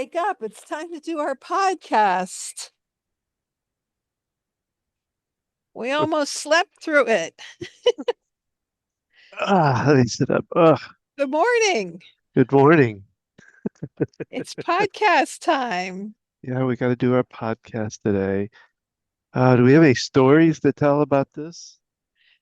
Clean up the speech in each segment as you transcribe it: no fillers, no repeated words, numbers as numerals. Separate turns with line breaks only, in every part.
wake up. It's time to do our podcast. We almost slept through it.
Let me sit up.
Good morning.
Good morning.
It's podcast time.
Yeah, we got to do our podcast today. Do we have any stories to tell about this?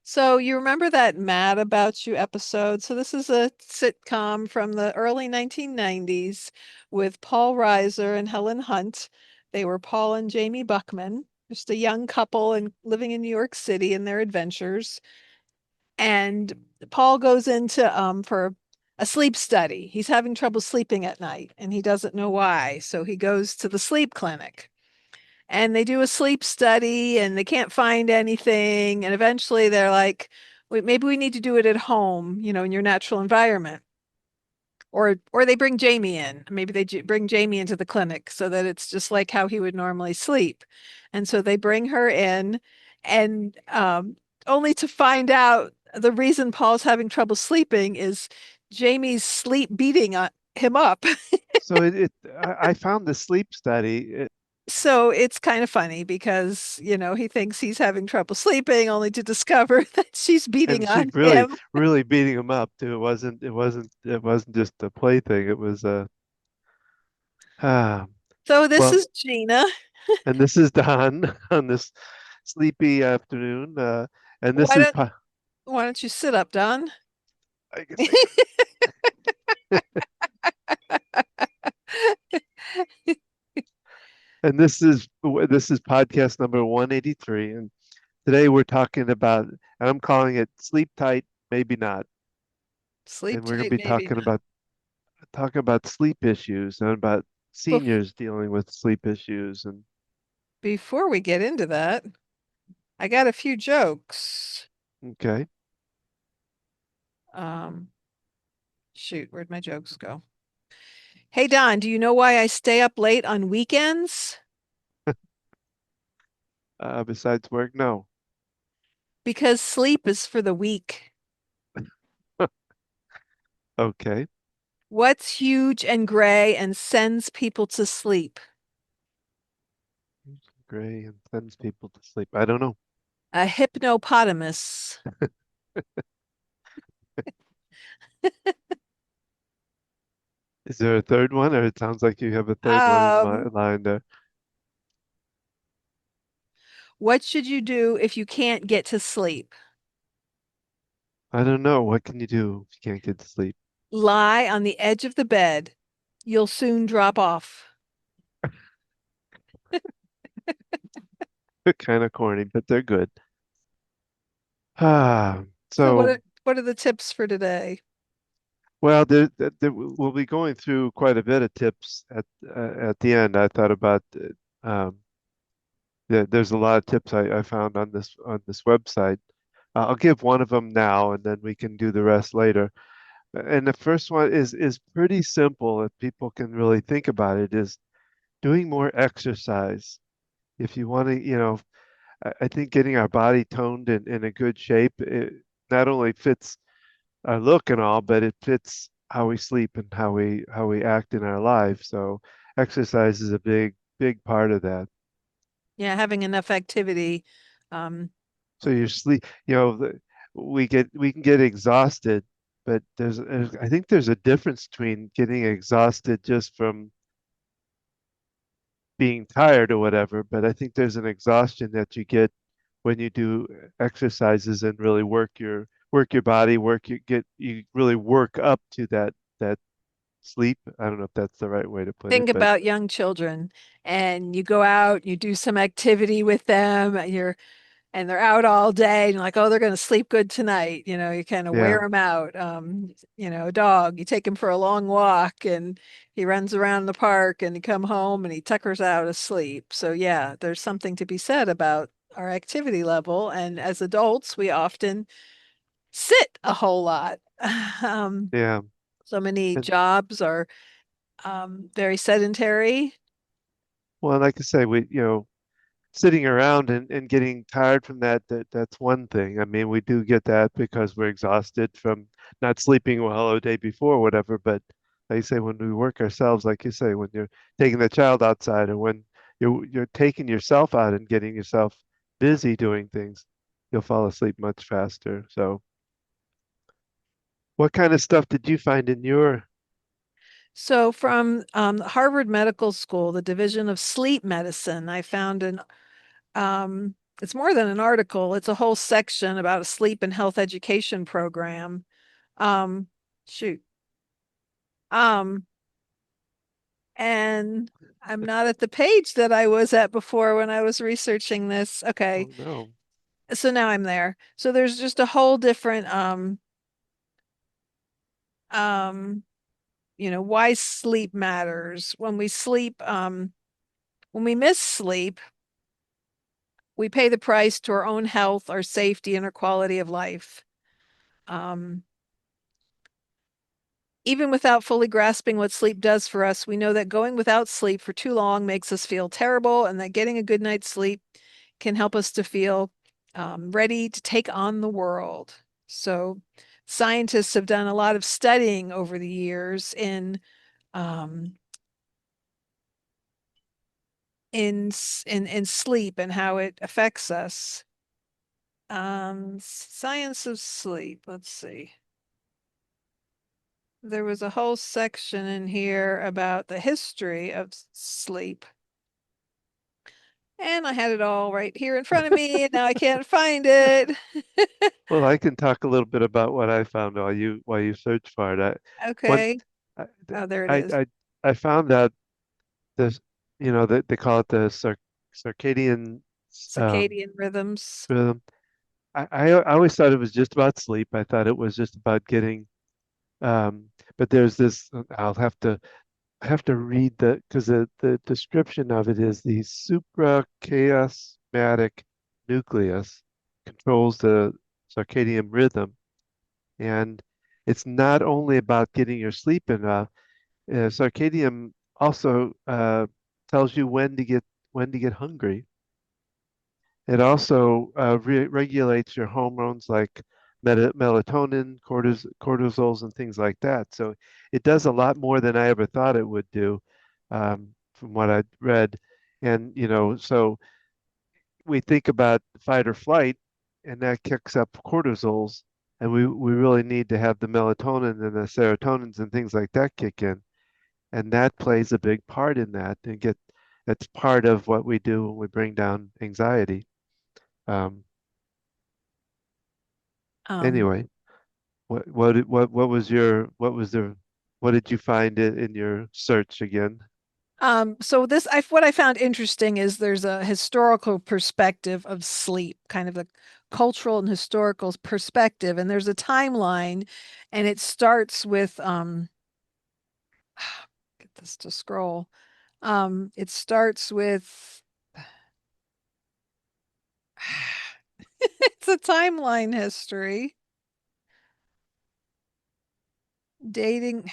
So, you remember that Mad About You episode? So, this is a sitcom from the early 1990s with Paul Reiser and Helen Hunt. They were Paul and Jamie Buckman, just a young couple and living in New York City in their adventures. And Paul goes into for a sleep study. He's having trouble sleeping at night and he doesn't know why. So he goes to the sleep clinic and they do a sleep study and they can't find anything. And eventually they're like, maybe we need to do it at home, in your natural environment. Or they bring Jamie in. Maybe they bring Jamie into the clinic so that it's just like how he would normally sleep. And so they bring her in and only to find out the reason Paul's having trouble sleeping is Jamie's sleep beating him up.
So I found the sleep study.
So it's kind of funny because, he thinks he's having trouble sleeping only to discover that she's beating
And she's
on
really,
him.
really beating him up too. It wasn't just a plaything. It was ah,
So this
well,
is Gina.
and this is Don on this sleepy afternoon. And this
Why
is,
don't why don't you sit up, Don?
I guess I could, and this is podcast number 183. And today we're talking about, and I'm calling it sleep tight, maybe not.
Sleep
And we're going to
tight,
be
maybe
talking
not.
about sleep issues and about
Bef-
seniors dealing with sleep issues. And
Before we get into that, I got a few jokes.
okay,
Um, Shoot, where'd my jokes go? Hey, Don, do you know why I stay up late on weekends?
besides work, no.
Because sleep is for the weak.
Okay,
What's huge and gray and sends people to sleep?
gray and sends people to sleep. I don't know.
A hypnopotamus.
Is there a third one, or it sounds like you have a third one in my
Um,
line there?
what should you do if you can't get to sleep?
I don't know. What can you do if you can't get to sleep?
Lie on the edge of the bed. You'll soon drop off.
They're kind of corny, but they're good. Ah,
So
so
what are the tips for today?
well, we'll be going through quite a bit of tips at the end. I thought about there's a lot of tips I found on this website. I'll give one of them now, and then we can do the rest later. And the first one is pretty simple if people can really think about it, is doing more exercise. If you want to, I think getting our body toned in a good shape, it not only fits our look and all, but it fits how we sleep and how we act in our life. So exercise is a big part of that.
Yeah, having enough activity. Um,
So your sleep, we can get exhausted, but I think there's a difference between getting exhausted just from being tired or whatever, but I think there's an exhaustion that you get when you do exercises and really work your body, you really work up to that sleep. I don't know if that's the right way to put it,
think
but
about young children and you go out, you do some activity with them, and they're out all day and you're like, oh, they're going to sleep good tonight. You kind of wear
yeah,
them out. A dog, you take him for a long walk and he runs around the park and you come home and he tuckers out asleep. So yeah, there's something to be said about our activity level. And as adults, we often sit a whole lot. Um,
yeah.
so many
And
jobs are very sedentary.
well, like I say, sitting around and getting tired from that's one thing. I mean, we do get that because we're exhausted from not sleeping well the day before, or whatever. But like you say, when we work ourselves, like you say, when you're taking the child outside, or when you're taking yourself out and getting yourself busy doing things, you'll fall asleep much faster. So, what kind of stuff did you find in your?
So from Harvard Medical School, the Division of Sleep Medicine, I found it's more than an article, it's a whole section about a sleep and health education program. Um, shoot. Um, and I'm not at the page that I was at before when I was researching this. Okay.
Oh no.
So now I'm there. So there's just a whole different um why sleep matters. When we miss sleep, we pay the price to our own health, our safety, and our quality of life. Um, Even without fully grasping what sleep does for us, we know that going without sleep for too long makes us feel terrible, and that getting a good night's sleep can help us to feel ready to take on the world. So, scientists have done a lot of studying over the years um, in sleep and how it affects us. Science of sleep. Let's see. There was a whole section in here about the history of sleep. And I had it all right here in front of me, and now I can't find it.
Well, I can talk a little bit about what I found while you search for it. One,
Okay.
I,
Oh, there it
I,
is.
I I found that this, they call it the circadian um,
Circadian rhythms.
rhythm. I always thought it was just about sleep. I thought it was just about getting, um, but there's this. I have to read because the description of it is the suprachiasmatic nucleus controls the circadian rhythm, and it's not only about getting your sleep enough. Circadian also tells you when to get hungry. It also regulates your hormones like melatonin, cortisols, and things like that. So it does a lot more than I ever thought it would do, from what I'd read. And, so we think about fight or flight, and that kicks up cortisols. And we really need to have the melatonin and the serotonins and things like that kick in. And that plays a big part in that. That's part of what we do when we bring down anxiety. Um,
Um,
Anyway, what did you find in your search again?
so what I found interesting is there's a historical perspective of sleep, kind of a cultural and historical perspective, and there's a timeline, and it starts with get this to scroll. It starts with it's a timeline history dating.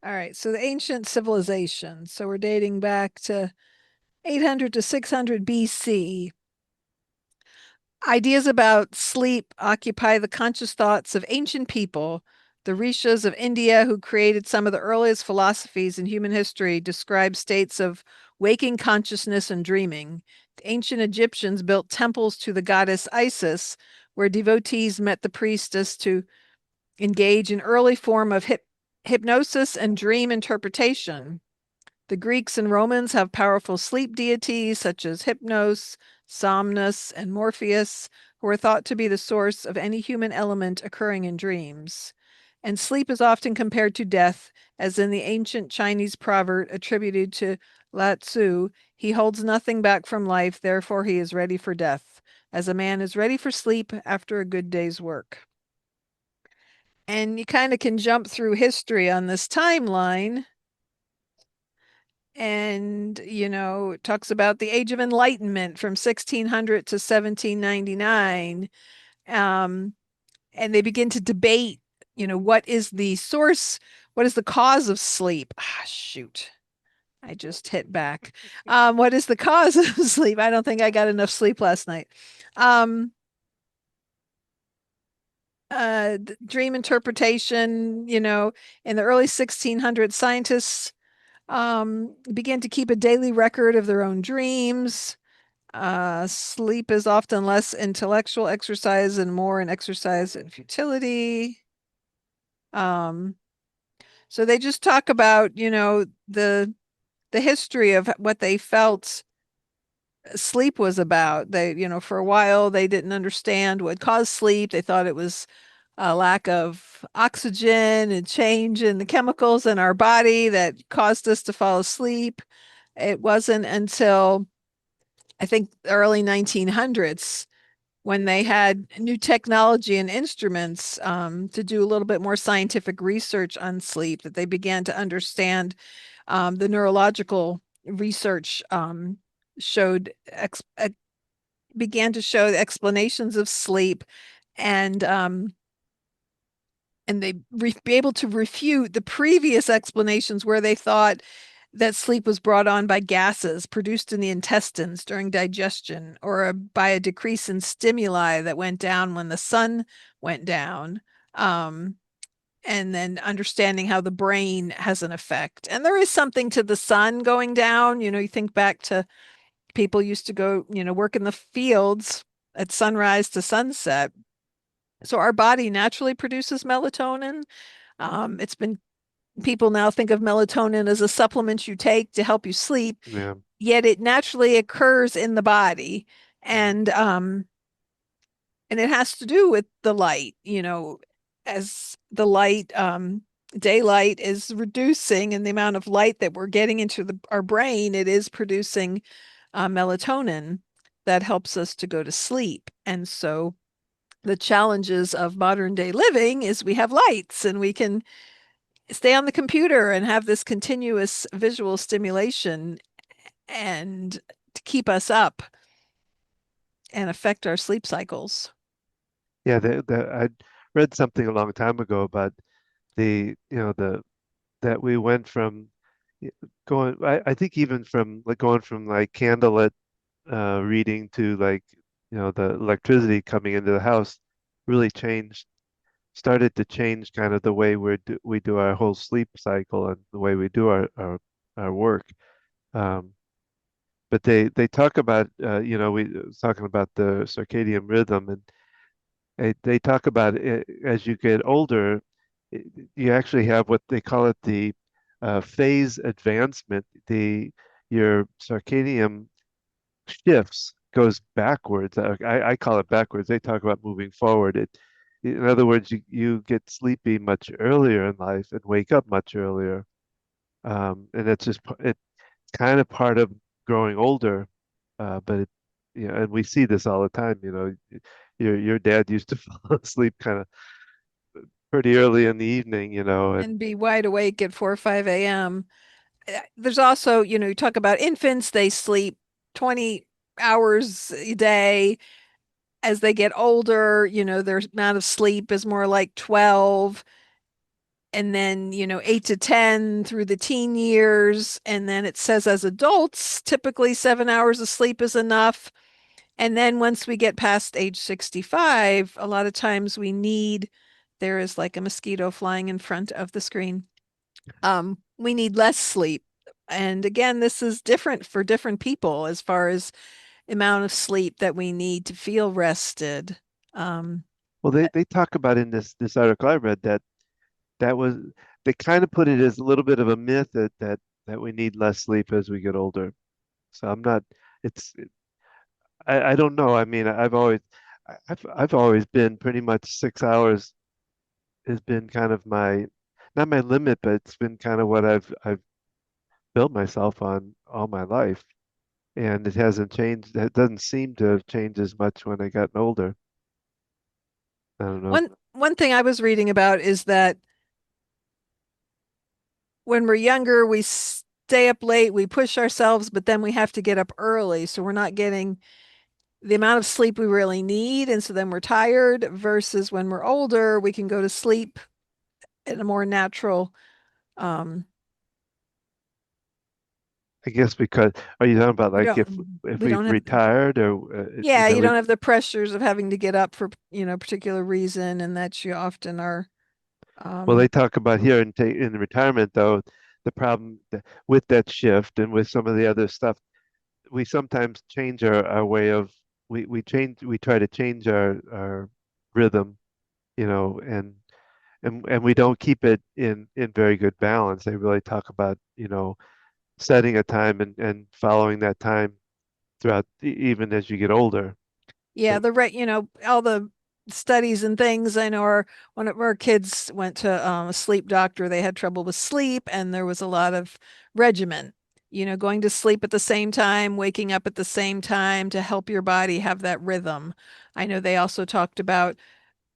All right, so the ancient civilization. So we're dating back to 800 to 600 BC. Ideas about sleep occupy the conscious thoughts of ancient people. The rishis of India, who created some of the earliest philosophies in human history, describe states of waking consciousness and dreaming. The ancient Egyptians built temples to the goddess Isis, where devotees met the priestess to engage in early form of hypnosis and dream interpretation. The Greeks and Romans have powerful sleep deities such as Hypnos, Somnus, and Morpheus, who are thought to be the source of any human element occurring in dreams. And sleep is often compared to death, as in the ancient Chinese proverb attributed to Lao Tzu, he holds nothing back from life, therefore he is ready for death, as a man is ready for sleep after a good day's work. And you kind of can jump through history on this timeline, and it talks about the age of enlightenment from 1600 to 1799. um, and they begin to debate, what is the source, what is the cause of sleep. Shoot, I just hit back. What is the cause of sleep? I don't think I got enough sleep last night. um, dream interpretation, in the early 1600s, scientists began to keep a daily record of their own dreams. Sleep is often less intellectual exercise and more an exercise in futility. Um, so they just talk about, the history of what they felt sleep was about. They, for a while they didn't understand what caused sleep. They thought it was a lack of oxygen and change in the chemicals in our body that caused us to fall asleep. It wasn't until I think the early 1900s when they had new technology and instruments to do a little bit more scientific research on sleep that they began to understand the neurological research showed began to show the explanations of sleep and they be able to refute the previous explanations where they thought that sleep was brought on by gases produced in the intestines during digestion or by a decrease in stimuli that went down when the sun went down. Um, and then understanding how the brain has an effect. And there is something to the sun going down. You think back to people used to go, work in the fields at sunrise to sunset. So our body naturally produces melatonin. It's been People now think of melatonin as a supplement you take to help you sleep,
Yeah.
yet it naturally occurs in the body,
Mhm.
and it has to do with the light. As the light daylight is reducing and the amount of light that we're getting into our brain, it is producing melatonin that helps us to go to sleep. And so the challenges of modern day living is we have lights and we can stay on the computer and have this continuous visual stimulation and to keep us up and affect our sleep cycles.
Yeah, I read something a long time ago about the that we went from y- I think even from like going from like candlelit reading to like, the electricity coming into the house really started to change kind of the way we do our whole sleep cycle and the way we do our work. Um, but they talk about, we was talking about the circadian rhythm, and they talk about it, as you get older, it, you actually have what they call it the phase advancement. Your circadian shifts goes backwards. I call it backwards. They talk about moving forward. In other words, you get sleepy much earlier in life and wake up much earlier. And it's kind of part of growing older. But and we see this all the time. Your dad used to fall asleep kind of pretty early in the evening. And
And be wide awake at 4 or 5 a.m. There's also, you talk about infants, they sleep 20 hours a day. As they get older, their amount of sleep is more like 12, and then 8 to 10 through the teen years, and then it says as adults typically 7 hours of sleep is enough. And then once we get past age 65, a lot of times there is like a mosquito flying in front of the screen. We need less sleep. And again, this is different for different people as far as amount of sleep that we need to feel rested. Um,
well, they talk about in this article I read that was they kind of put it as a little bit of a myth that we need less sleep as we get older. So I'm not. It's I don't know. I mean, I've always been pretty much 6 hours has been kind of my not my limit, but it's been kind of what I've built myself on all my life, and it hasn't changed. It doesn't seem to have changed as much when I got older. I don't know.
one thing I was reading about is that when we're younger, we stay up late, we push ourselves, but then we have to get up early. So we're not getting the amount of sleep we really need. And so then we're tired versus when we're older, we can go to sleep in a more natural um,
I guess because are you talking about
You
like
don't,
if
we
we've
don't have,
retired or
yeah,
that
you
we
don't have the pressures of having to get up for, particular reason, and that you often are,
well they
um,
talk about here in retirement though the problem with that shift and with some of the other stuff we sometimes change our way of we try to change our rhythm you know and we don't keep it in very good balance. They really talk about setting a time and following that time throughout even as you get older.
yeah,
So
all the studies and things. I know one of our kids went to a sleep doctor. They had trouble with sleep, and there was a lot of regimen. Going to sleep at the same time, waking up at the same time to help your body have that rhythm. I know they also talked about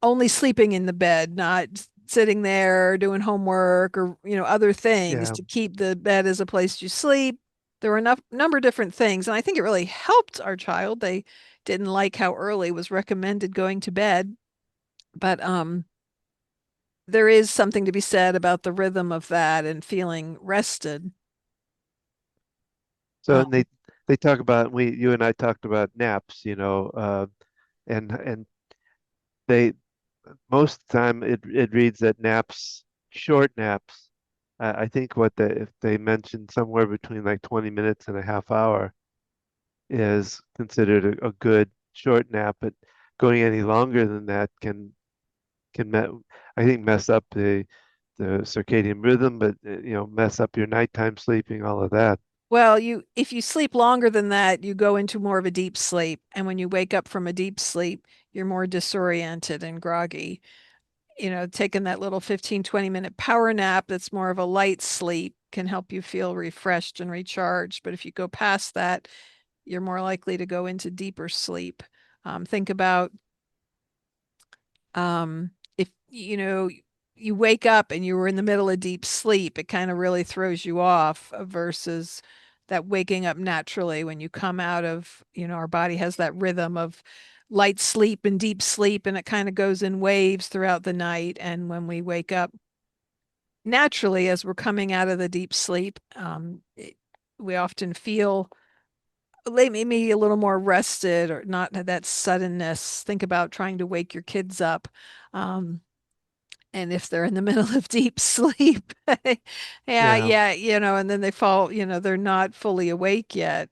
only sleeping in the bed, not sitting there doing homework or, other things
yeah.
to keep the bed as a place you sleep. There were enough number of different things, and I think it really helped our child. They didn't like how early was recommended going to bed, but there is something to be said about the rhythm of that and feeling rested.
So and
Um,
they talk about we you and I talked about naps, and they most of the time it reads that naps, short naps. I think what they if they mentioned somewhere between like 20 minutes and a half hour is considered a good short nap, but going any longer than that can I think mess up the circadian rhythm, but mess up your nighttime sleeping, all of that.
well, if you sleep longer than that, you go into more of a deep sleep, and when you wake up from a deep sleep, you're more disoriented and groggy. Taking that little 15, 20-minute power nap that's more of a light sleep can help you feel refreshed and recharged. But if you go past that, you're more likely to go into deeper sleep. Think about if you wake up and you were in the middle of deep sleep, it kind of really throws you off versus that waking up naturally when you come out of, our body has that rhythm of light sleep and deep sleep, and it kind of goes in waves throughout the night. And when we wake up naturally as we're coming out of the deep sleep, we often feel maybe a little more rested or not that suddenness. Think about trying to wake your kids up. Um, and if they're in the middle of deep sleep, yeah,
Yeah.
yeah, and then they fall, they're not fully awake yet.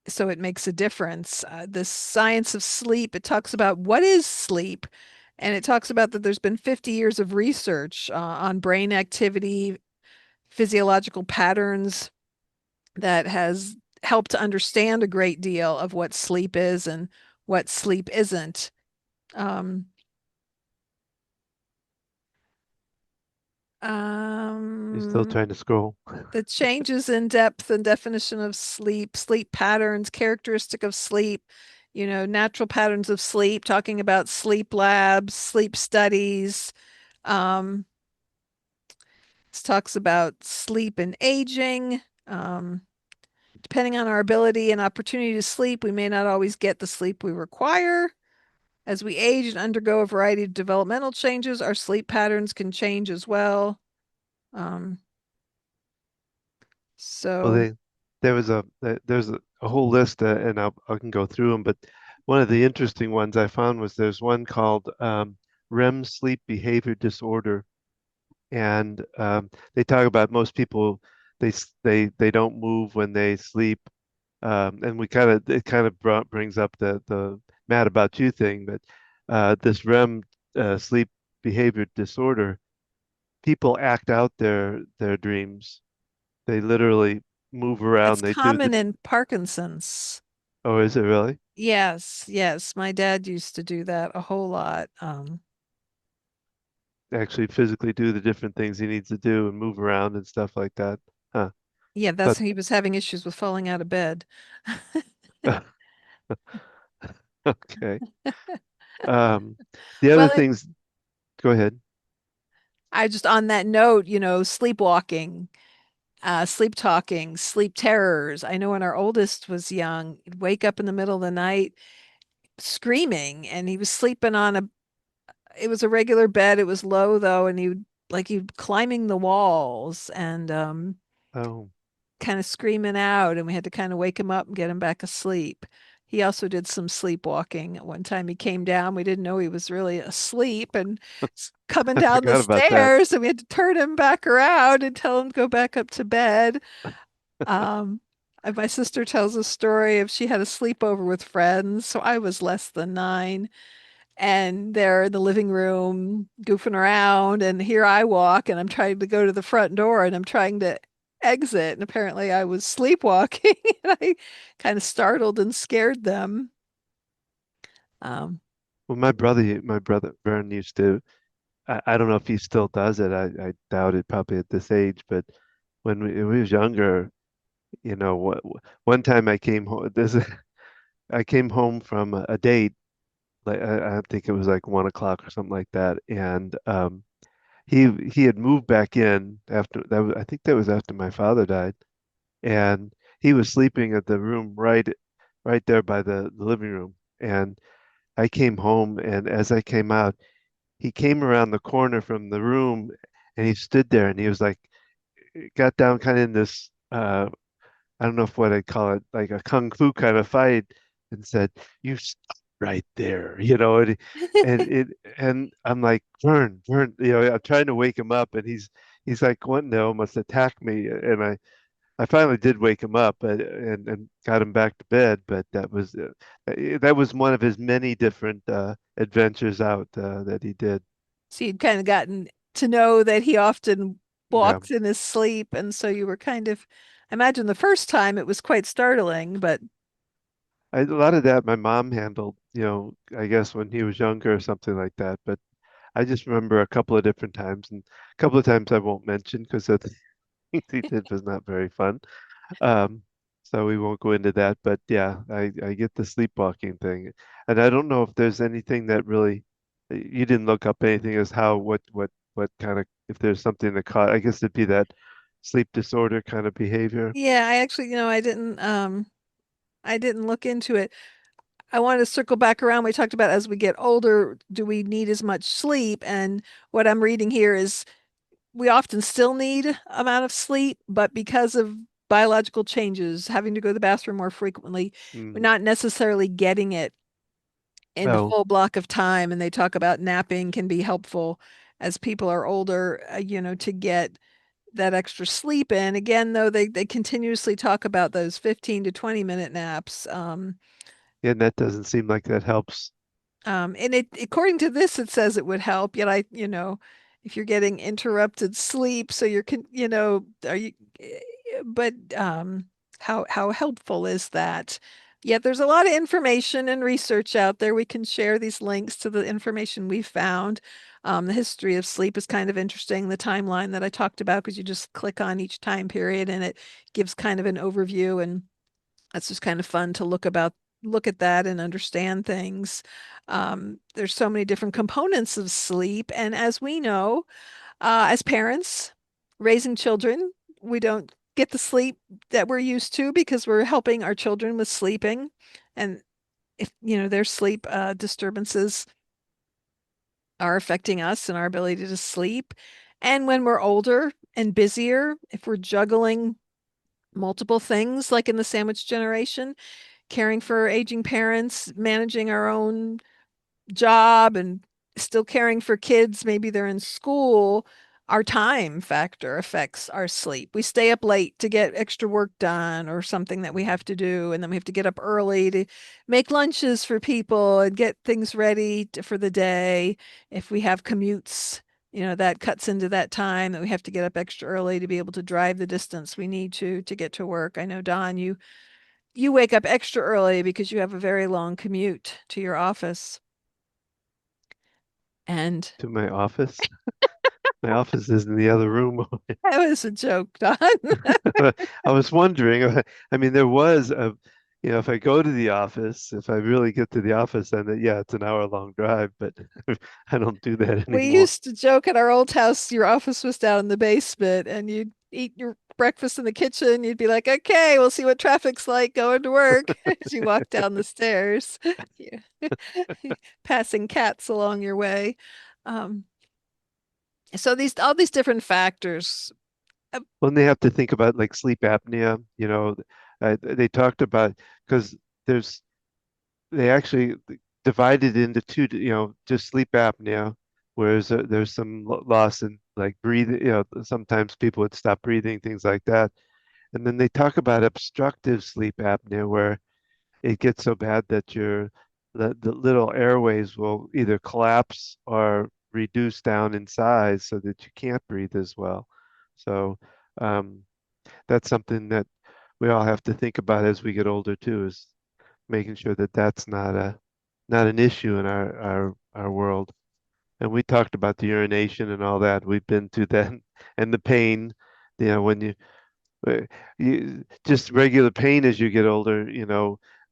So it makes a difference. The science of sleep, it talks about what is sleep, and it talks about that there's been 50 years of research on brain activity, physiological patterns that has helped to understand a great deal of what sleep is and what sleep isn't. Um,
You're still
um,
trying to scroll.
the changes in depth and definition of sleep, sleep patterns, characteristic of sleep, natural patterns of sleep, talking about sleep labs, sleep studies. Um, this talks about sleep and aging. Um, Depending on our ability and opportunity to sleep, we may not always get the sleep we require. As we age and undergo a variety of developmental changes, our sleep patterns can change as well. Um,
Well,
so
there's a whole list, and I can go through them. But one of the interesting ones I found was there's one called REM sleep behavior disorder, and they talk about most people they don't move when they sleep, and we kind of it kind of brings up the mad about you thing, but this REM sleep behavior disorder, people act out their dreams. They literally move
it's
around. They do
common
the
in Parkinson's.
Oh, is it really?
Yes, yes. My dad used to do that a whole lot.
Actually physically do the different things he needs to do and move around and stuff like that. Huh.
Yeah,
But
he was having issues with falling out of bed.
okay. Um, the other
Well,
things, go ahead.
I just on that note, sleepwalking, sleep talking, sleep terrors. I know when our oldest was young, he'd wake up in the middle of the night screaming, and he was sleeping on it was a regular bed. It was low though, and he'd climbing the walls, and
Oh.
kind of screaming out, and we had to kind of wake him up and get him back asleep. He also did some sleepwalking. One time he came down, we didn't know he was really asleep and coming
I
down the
forgot about that.
stairs, and we had to turn him back around and tell him to go back up to bed. Um, and my sister tells a story of she had a sleepover with friends, so I was less than 9, and they're in the living room goofing around, and here I walk and I'm trying to go to the front door and I'm trying to exit, and apparently I was sleepwalking and I kind of startled and scared them. Um,
Well, my brother Vern used to. I don't know if he still does it. I doubt it probably at this age, but when we was younger, one time I came home. I came home from a date. Like I think it was like 1 o'clock or something like that, and he had moved back in after that. I think that was after my father died, and he was sleeping at the room right there by the living room. And I came home, and as I came out, he came around the corner from the room, and he stood there, and he was like, got down kind of in this, I don't know if what I'd call it, like a kung fu kind of fight, and said, "You stop right there," and I'm like, Vern, I'm trying to wake him up, and he's like wanting to almost attack me, and I finally did wake him up, and got him back to bed, but that was one of his many different adventures out that he did.
so you'd kind of gotten to know that he often
Yeah.
walked in his sleep, and so you were kind of, I imagine the first time it was quite startling, but
A lot of that my mom handled, I guess when he was younger or something like that. But I just remember a couple of different times, and a couple of times I won't mention because the things he did was not very fun. Um, so we won't go into that. But yeah, I get the sleepwalking thing, and I don't know if there's anything that really you didn't look up anything as how what kind of if there's something that caught. I guess it'd be that sleep disorder kind of behavior.
yeah, I actually, I didn't look into it. I wanted to circle back around. We talked about as we get older, do we need as much sleep? And what I'm reading here is we often still need amount of sleep, but because of biological changes, having to go to the bathroom more frequently, we're
Mm.
not necessarily getting it in the
Oh,
full block of time. And they talk about napping can be helpful as people are older, to get that extra sleep in. Again, though, they continuously talk about those 15 to 20-minute naps.
yeah, and that doesn't seem like that helps.
And it, according to this, it says it would help. Yet if you're getting interrupted sleep, so you're, are you, but how helpful is that? Yet there's a lot of information and research out there. We can share these links to the information we found. The history of sleep is kind of interesting. The timeline that I talked about, because you just click on each time period and it gives kind of an overview, and that's just kind of fun to look at that and understand things. There's so many different components of sleep, and as we know, as parents raising children, we don't get the sleep that we're used to because we're helping our children with sleeping, and if their sleep disturbances are affecting us and our ability to sleep. And when we're older and busier, if we're juggling multiple things like in the sandwich generation, caring for aging parents, managing our own job, and still caring for kids, maybe they're in school, our time factor affects our sleep. We stay up late to get extra work done or something that we have to do, and then we have to get up early to make lunches for people and get things ready for the day. If we have commutes, that cuts into that time that we have to get up extra early to be able to drive the distance we need to get to work. I know, Don, you wake up extra early because you have a very long commute to your office. And
To my office. My office is in the other room.
that was a joke, Don.
I was wondering, I mean, there was if I go to the office, if I really get to the office, then yeah, it's an hour-long drive, but I don't do that
We
anymore.
used to joke at our old house, your office was down in the basement, and you'd eat your breakfast in the kitchen. You'd be like, okay, we'll see what traffic's like going to work as you walk down the stairs, yeah. Passing cats along your way. Um, so all these different factors Uh,
when they have to think about like sleep apnea, they talked about because there's they actually divided into two, just sleep apnea, whereas there's some loss in like breathing, sometimes people would stop breathing, things like that. And then they talk about obstructive sleep apnea, where it gets so bad that the little airways will either collapse or reduce down in size so that you can't breathe as well. So um, that's something that we all have to think about as we get older too, is making sure that that's not an issue in our world. And we talked about the urination and all that. We've been through that and the pain, when uh, you just regular pain as you get older,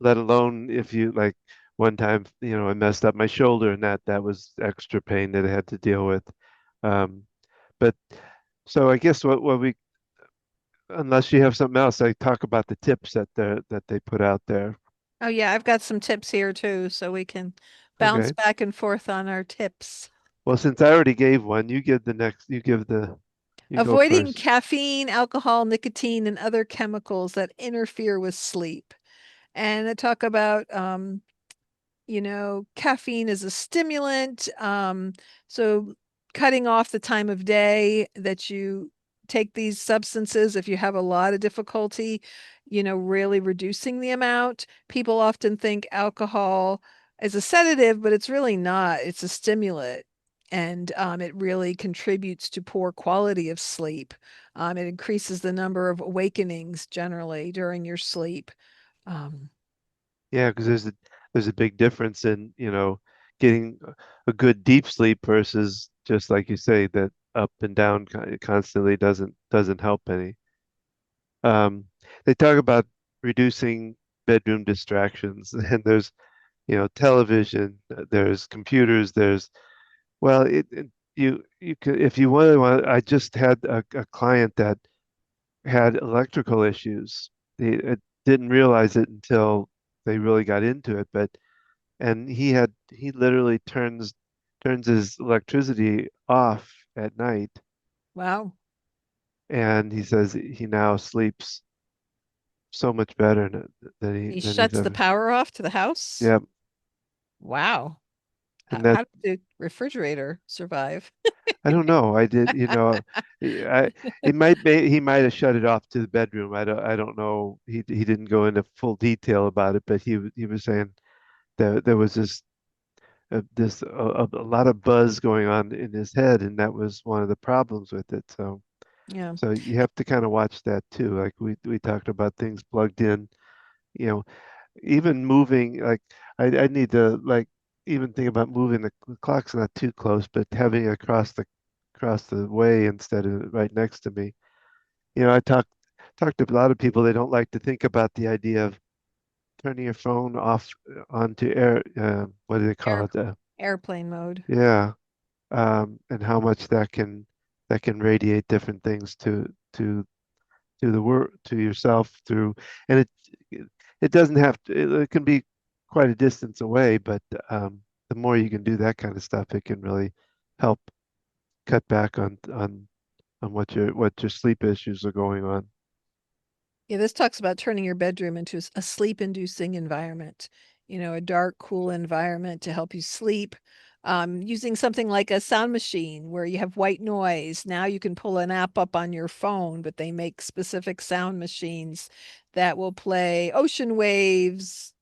let alone if you like one time, I messed up my shoulder and that was extra pain that I had to deal with. Um, but so I guess what we unless you have something else, I talk about the tips that they put out there.
Oh yeah, I've got some tips here too, so we can bounce
Okay.
back and forth on our tips.
Well, since I already gave one, you go
Avoiding
first.
caffeine, alcohol, nicotine, and other chemicals that interfere with sleep. And I talk about caffeine is a stimulant. So cutting off the time of day that you take these substances, if you have a lot of difficulty, really reducing the amount. People often think alcohol is a sedative, but it's really not. It's a stimulant. And it really contributes to poor quality of sleep. It increases the number of awakenings generally during your sleep. Um,
Yeah, because there's a big difference in, getting a good deep sleep versus just like you say, that up and down constantly doesn't help any. Um, they talk about reducing bedroom distractions, and there's, television, there's computers, there's well, you could if you really want. I just had a client that had electrical issues. They didn't realize it until they really got into it, but and he literally turns his electricity off at night,
wow.
and he says he now sleeps so much better
He
than he's
shuts the
ever.
power off to the house.
Yeah,
Wow. How,
and that
how did the refrigerator survive?
I don't know. I did, I it might be he might have shut it off to the bedroom. I don't know. He didn't go into full detail about it, but he was saying there was this a lot of buzz going on in his head, and that was one of the problems with it.
Yeah.
So you have to kind of watch that too. Like we talked about things plugged in, you know, even moving. Like I need to like even think about moving the clock's not too close, but having it across the way instead of right next to me. I talked to a lot of people. They don't like to think about the idea of turning your phone off onto air. What do they call
Air,
it?
airplane mode.
Yeah, and how much that can radiate different things to the work to yourself through, and it doesn't have to. It can be quite a distance away, but the more you can do that kind of stuff, it can really help cut back on what your sleep issues are going on.
Yeah, this talks about turning your bedroom into a sleep-inducing environment, a dark, cool environment to help you sleep. Using something like a sound machine where you have white noise. Now you can pull an app up on your phone, but they make specific sound machines that will play ocean waves,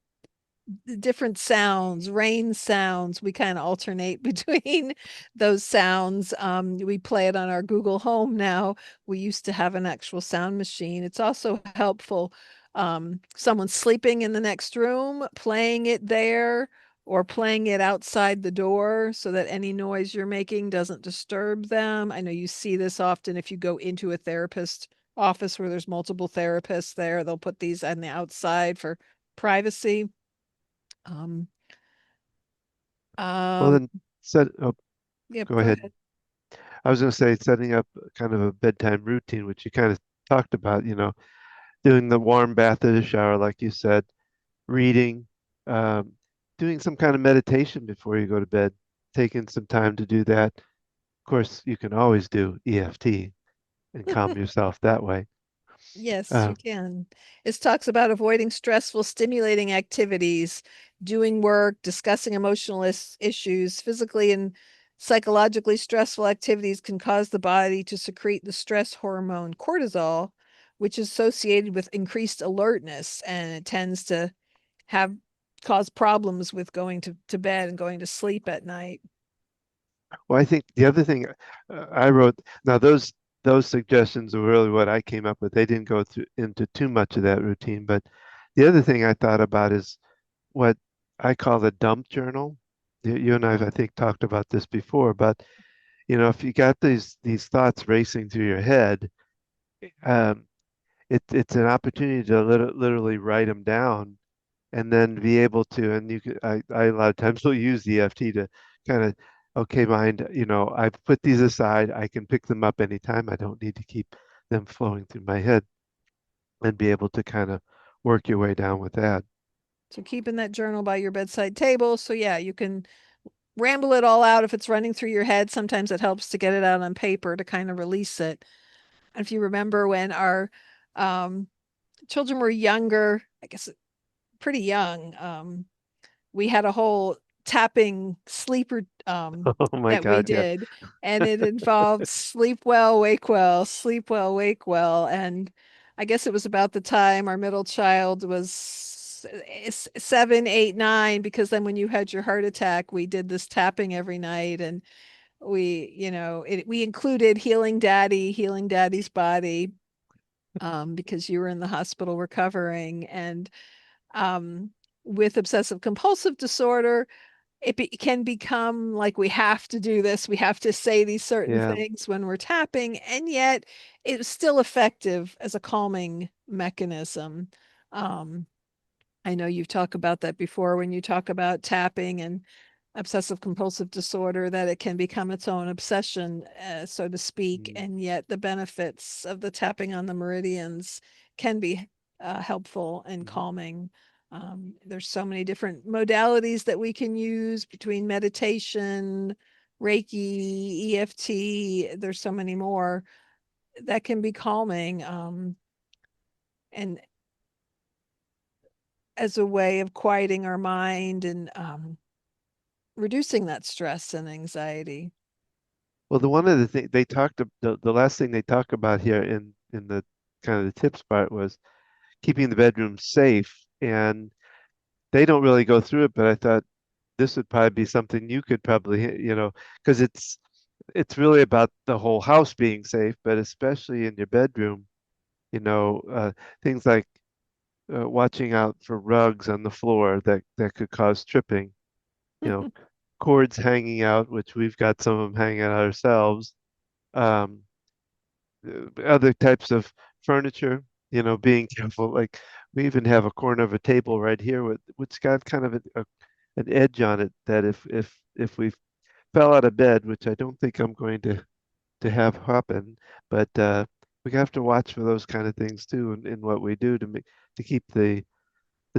different sounds, rain sounds. We kind of alternate between those sounds. We play it on our Google Home now. We used to have an actual sound machine. It's also helpful. Someone's sleeping in the next room, playing it there or playing it outside the door so that any noise you're making doesn't disturb them. I know you see this often if you go into a therapist office where there's multiple therapists there, they'll put these on the outside for privacy. Um,
Well,
um,
then set. Oh,
yep,
go
go
ahead.
ahead.
I was going to say setting up kind of a bedtime routine, which you kind of talked about. Doing the warm bath or the shower, like you said, reading, um, doing some kind of meditation before you go to bed, taking some time to do that. Of course, you can always do EFT. and calm yourself that way.
Yes,
Uh,
you can. It talks about avoiding stressful, stimulating activities, doing work, discussing emotional issues. Physically and psychologically stressful activities can cause the body to secrete the stress hormone cortisol, which is associated with increased alertness, and it tends to have cause problems with going to bed and going to sleep at night.
well, I think the other thing I wrote, now those suggestions were really what I came up with. They didn't go through into too much of that routine, but the other thing I thought about is what I call the dump journal. You and I think, talked about this before, but if you got these thoughts racing through your head, um, it's an opportunity to literally write them down and then be able to, and you could, I a lot of times will use the EFT to kind of, okay, mind, I've put these aside. I can pick them up anytime. I don't need to keep them flowing through my head and be able to kind of work your way down with that.
So keeping that journal by your bedside table. So yeah, you can ramble it all out if it's running through your head. Sometimes it helps to get it out on paper to kind of release it. And if you remember when our um, children were younger, I guess pretty young, we had a whole tapping sleeper
Oh my
that we
God, yeah.
did, and it involved sleep well, wake well. And I guess it was about the time our middle child was 7, 8, 9, because then when you had your heart attack, we did this tapping every night. And we included healing daddy's body, because you were in the hospital recovering. And um, with obsessive compulsive disorder, can become like we have to do this, we have to say these certain
Yeah.
things when we're tapping, and yet it's still effective as a calming mechanism. Um, I know you've talked about that before when you talk about tapping and obsessive compulsive disorder, that it can become its own obsession, so to speak,
Mm,
and yet the benefits of the tapping on the meridians can be helpful and
mhm,
calming. There's so many different modalities that we can use between meditation, Reiki, EFT. There's so many more that can be calming, and as a way of quieting our mind and reducing that stress and anxiety.
well, the one of the thing they the last thing they talk about here in the kind of the tips part was keeping the bedroom safe, and they don't really go through it, but I thought this would probably be something you could probably, because it's really about the whole house being safe, but especially in your bedroom, you know, uh, things like watching out for rugs on the floor that could cause tripping, you know, cords hanging out, which we've got some of them hanging out ourselves. Um, Other types of furniture, being careful. Like we even have a corner of a table right here which got kind of an edge on it that if we fell out of bed, which I don't think I'm going to have happen, but we have to watch for those kind of things too in what we do to keep the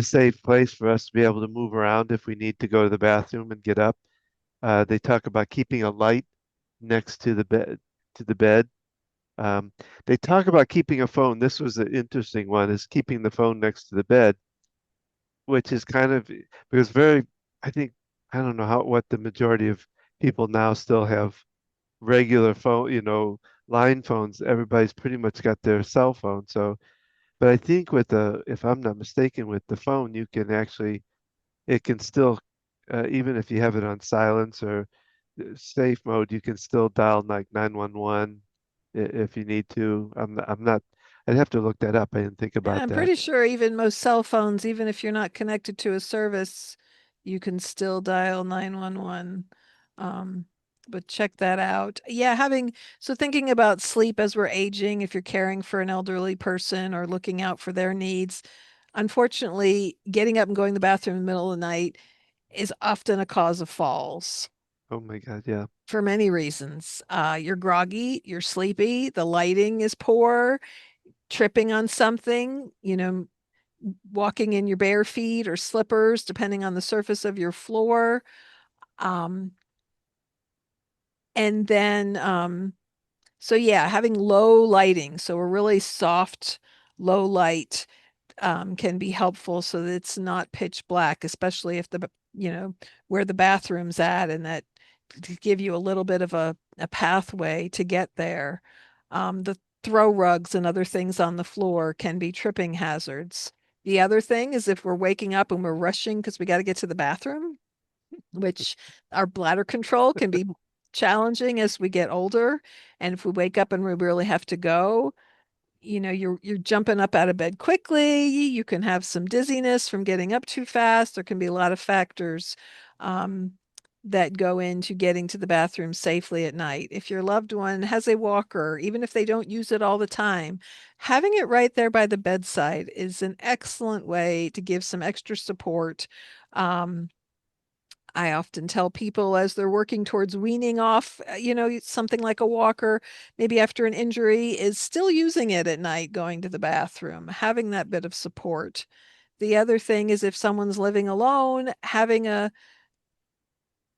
safe place for us to be able to move around if we need to go to the bathroom and get up. They talk about keeping a light next to the bed. Um, they talk about keeping a phone. This was an interesting one, is keeping the phone next to the bed, which is kind of because I think, I don't know what the majority of people now still have regular phone, line phones. Everybody's pretty much got their cell phone. So, but I think if I'm not mistaken, with the phone, it can still, even if you have it on silence or safe mode, you can still dial like 911 if you need to. I'm not, I'd have to look that up. I didn't think
Yeah,
about
I'm
that.
pretty sure even most cell phones, even if you're not connected to a service, you can still dial 911. Um, but check that out. Yeah, thinking about sleep as we're aging, if you're caring for an elderly person or looking out for their needs, unfortunately, getting up and going to the bathroom in the middle of the night is often a cause of falls
Oh my God, yeah.
for many reasons. You're groggy, you're sleepy, the lighting is poor, tripping on something, walking in your bare feet or slippers, depending on the surface of your floor. Um, and then So yeah, having low lighting, so a really soft, low light can be helpful so that it's not pitch black, especially if you know, where the bathroom's at, and that to give you a little bit of a pathway to get there. The throw rugs and other things on the floor can be tripping hazards. The other thing is if we're waking up and we're rushing because we got to get to the bathroom, which our bladder control can be challenging as we get older. And if we wake up and we really have to go, you're jumping up out of bed quickly. You can have some dizziness from getting up too fast. There can be a lot of factors um, that go into getting to the bathroom safely at night. If your loved one has a walker, even if they don't use it all the time, having it right there by the bedside is an excellent way to give some extra support. Um, I often tell people as they're working towards weaning off, something like a walker, maybe after an injury, is still using it at night going to the bathroom, having that bit of support. The other thing is if someone's living alone, having a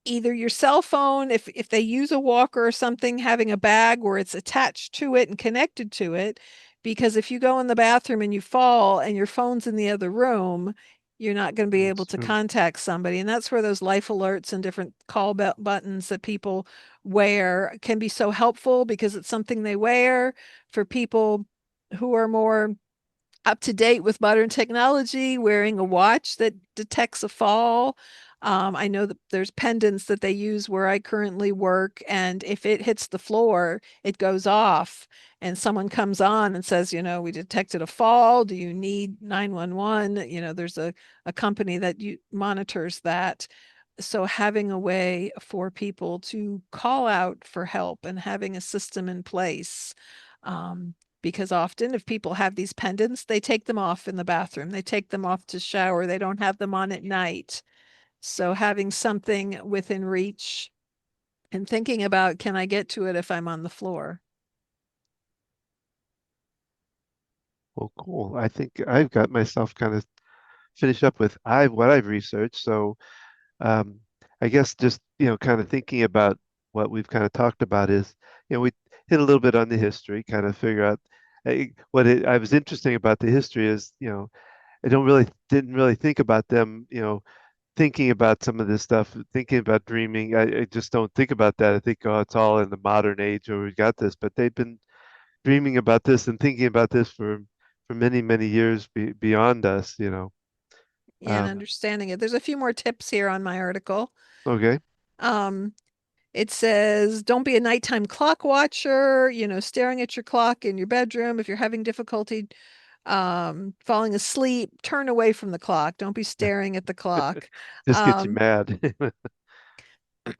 either your cell phone, if they use a walker or something, having a bag where it's attached to it and connected to it, because if you go in the bathroom and you fall and your phone's in the other room, you're not going to be able
That's
to
true.
contact somebody. And that's where those life alerts and different call buttons that people wear can be so helpful, because it's something they wear for people who are more up to date with modern technology, wearing a watch that detects a fall. I know that there's pendants that they use where I currently work, and if it hits the floor, it goes off, and someone comes on and says, we detected a fall. Do you need 911? There's a company that monitors that. So having a way for people to call out for help and having a system in place. Um, because often if people have these pendants, they take them off in the bathroom, they take them off to shower, they don't have them on at night. So having something within reach and thinking about, can I get to it if I'm on the floor?
Well, cool. I think I've got myself kind of finished up with what I've researched. So um, I guess just kind of thinking about what we've kind of talked about is we hit a little bit on the history, kind of figure out I was interesting about the history is I didn't really think about them thinking about some of this stuff, thinking about dreaming. I just don't think about that. I think, oh, it's all in the modern age where we got this, but they've been dreaming about this and thinking about this for many, many years beyond us.
And
Um,
understanding it. There's a few more tips here on my article.
okay.
Um, it says, don't be a nighttime clock watcher, staring at your clock in your bedroom. If you're having difficulty falling asleep, turn away from the clock. Don't be staring at the clock.
Just gets you
Um,
mad.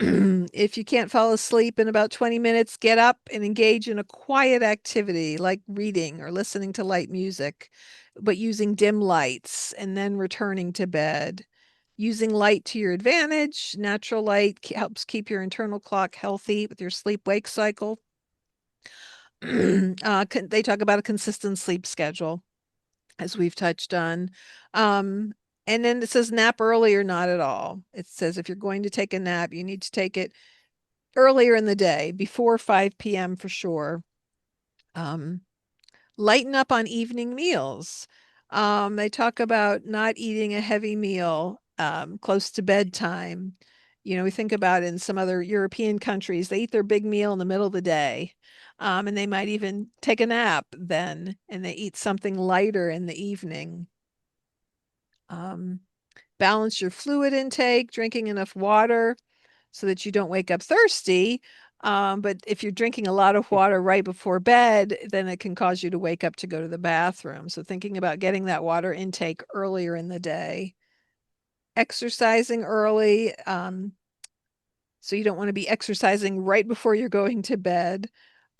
if you can't fall asleep in about 20 minutes, get up and engage in a quiet activity like reading or listening to light music, but using dim lights and then returning to bed. Using light to your advantage, natural light helps keep your internal clock healthy with your sleep wake cycle. They talk about a consistent sleep schedule, as we've touched on. Um, and then it says nap early or not at all. It says if you're going to take a nap, you need to take it earlier in the day, before 5 p.m. for sure. Um, Lighten up on evening meals. They talk about not eating a heavy meal close to bedtime. We think about in some other European countries, they eat their big meal in the middle of the day. And they might even take a nap then, and they eat something lighter in the evening. Um, Balance your fluid intake, drinking enough water so that you don't wake up thirsty. But if you're drinking a lot of water right before bed, then it can cause you to wake up to go to the bathroom. So thinking about getting that water intake earlier in the day. Exercising early. So you don't want to be exercising right before you're going to bed.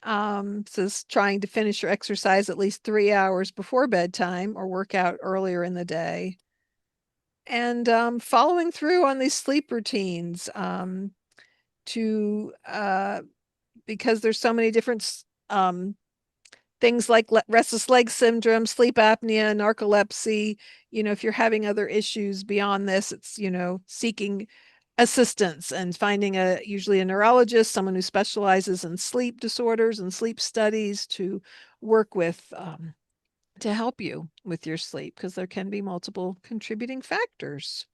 Says trying to finish your exercise at least 3 hours before bedtime or work out earlier in the day. And following through on these sleep routines to because there's so many different things like restless leg syndrome, sleep apnea, narcolepsy. If you're having other issues beyond this, it's, seeking assistance and finding usually a neurologist, someone who specializes in sleep disorders and sleep studies to work with to help you with your sleep because there can be multiple contributing factors.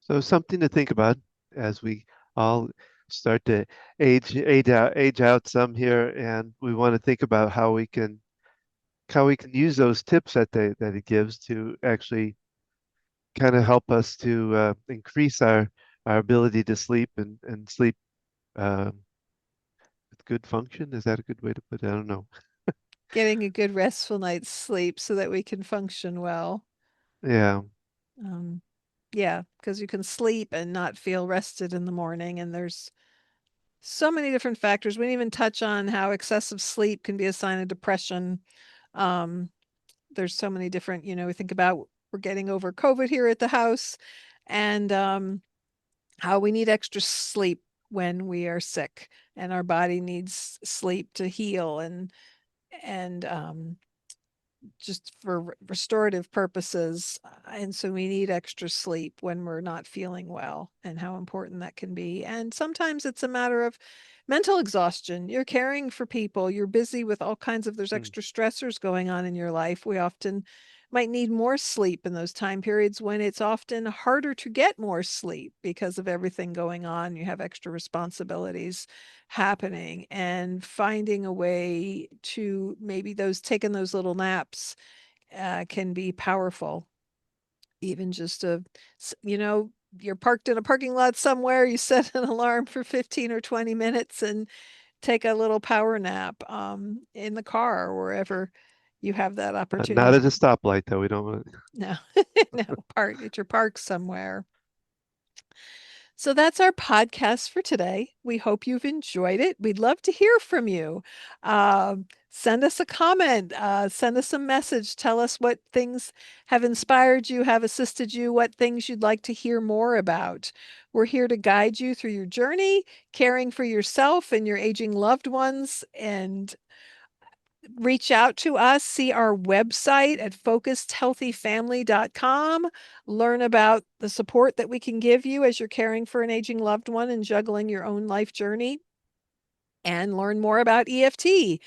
So something to think about as we all start to age out some here, and we want to think about how we can use those tips that it gives to actually kind of help us to increase our ability to sleep and sleep um, with good function. Is that a good way to put it? I don't know.
Getting a good restful night's sleep so that we can function well.
Yeah.
Um, yeah, because you can sleep and not feel rested in the morning. And there's so many different factors. We didn't even touch on how excessive sleep can be a sign of depression. Um, there's so many different, we think about we're getting over COVID here at the house and how we need extra sleep when we are sick and our body needs sleep to heal and just for restorative purposes. And so we need extra sleep when we're not feeling well, and how important that can be. And sometimes it's a matter of mental exhaustion. You're caring for people, you're busy with all kinds of, there's
Mm.
extra stressors going on in your life. We often might need more sleep in those time periods when it's often harder to get more sleep because of everything going on. You have extra responsibilities happening, and finding a way to maybe those taking those little naps can be powerful. Even just you're parked in a parking lot somewhere, you set an alarm for 15 or 20 minutes and take a little power nap in the car or wherever you have that
Not at
opportunity.
a stoplight, though. We don't want.
No, no, park at your park somewhere. So that's our podcast for today. We hope you've enjoyed it. We'd love to hear from you. Send us a comment, send us a message. Tell us what things have inspired you, have assisted you, what things you'd like to hear more about. We're here to guide you through your journey, caring for yourself and your aging loved ones, and reach out to us, see our website at focusedhealthyfamily.com, learn about the support that we can give you as you're caring for an aging loved one and juggling your own life journey, and learn more about EFT.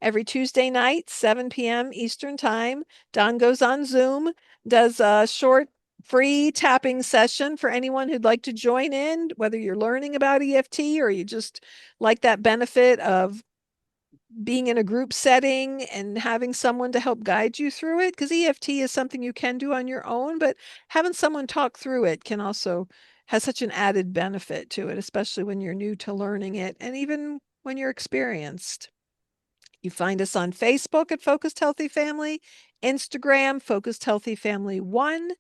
Every Tuesday night, 7 p.m. Eastern Time, Don goes on Zoom, does a short free tapping session for anyone who'd like to join in, whether you're learning about EFT or you just like that benefit of being in a group setting and having someone to help guide you through it, because EFT is something you can do on your own, but having someone talk through it can also has such an added benefit to it, especially when you're new to learning it and even when you're experienced. You find us on Facebook at Focused Healthy Family, Instagram, Focused Healthy Family 1,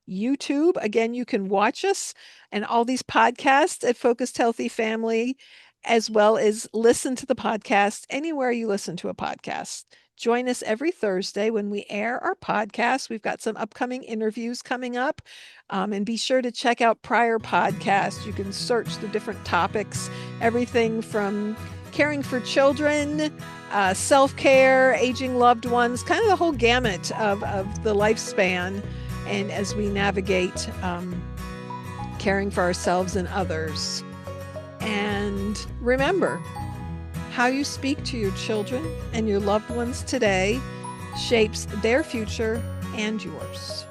YouTube. Again, you can watch us and all these podcasts at Focused Healthy Family, as well as listen to the podcast anywhere you listen to a podcast. Join us every Thursday when we air our podcast. We've got some upcoming interviews coming up. And be sure to check out prior podcasts. You can search the different topics, everything from caring for children, self care, aging loved ones, kind of the whole gamut of the lifespan. And as we navigate caring for ourselves and others. And remember, how you speak to your children and your loved ones today shapes their future and yours.